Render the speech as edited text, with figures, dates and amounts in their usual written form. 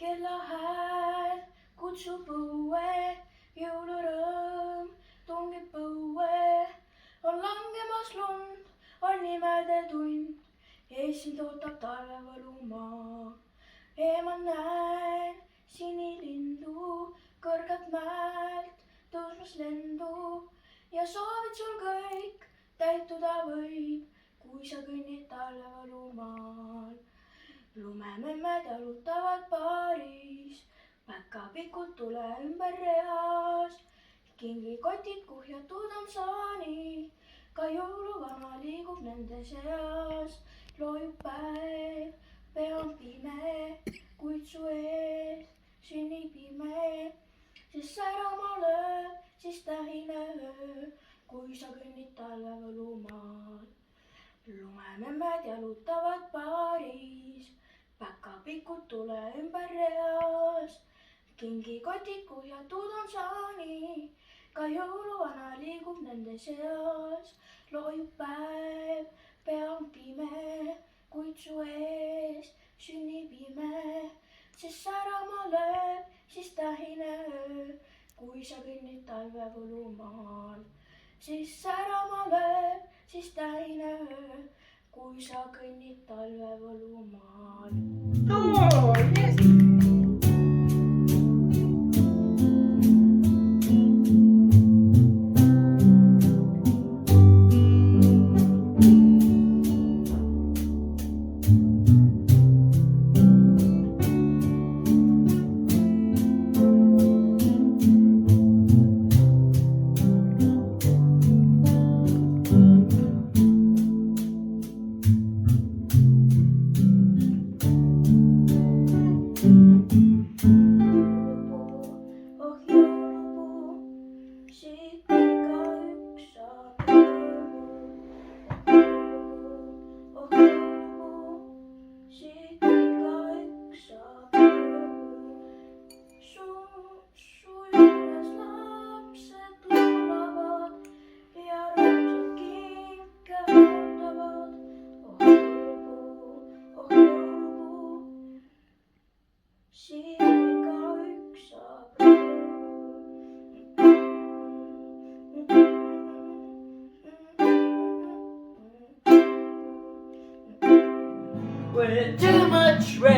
kella hääl kutsub õue, jõulurõõm tungib põue. on langemas lund, on imede tund, ees sind ootab talvevõlumaa. eemal näen sinilindu kõrgelt mäelt tõusmas lendu ja soovid sul kõik täituda võib, kui sa kõnnid talvevõlumaal. lumememmed jalutavad paaris, päkapikud tule ümber reas. kingikotid kuhjatud on saani, ka jõuluvana liigub nende seas. loojub päev, pea on pime, kuid su ees sünnib ime. siis särama lööb, siis tähine öö, kui sa kõnnid talvevõlumaal. lumememmed jalutavad paaris, päkapikud tule ümber reas. kingikotid kuhjatud on saani, ka jõuluvana liigub nende seas. loojub päev, pea on pime, kuid su ees sünnib ime. siis särama lööb, siis tähine öö, kui sa kõnnid talvevõlumaal. siis särama lööb, siis tähine öö, kui sa kõnnid talvevõlumaal. Oh, yes. With too much rain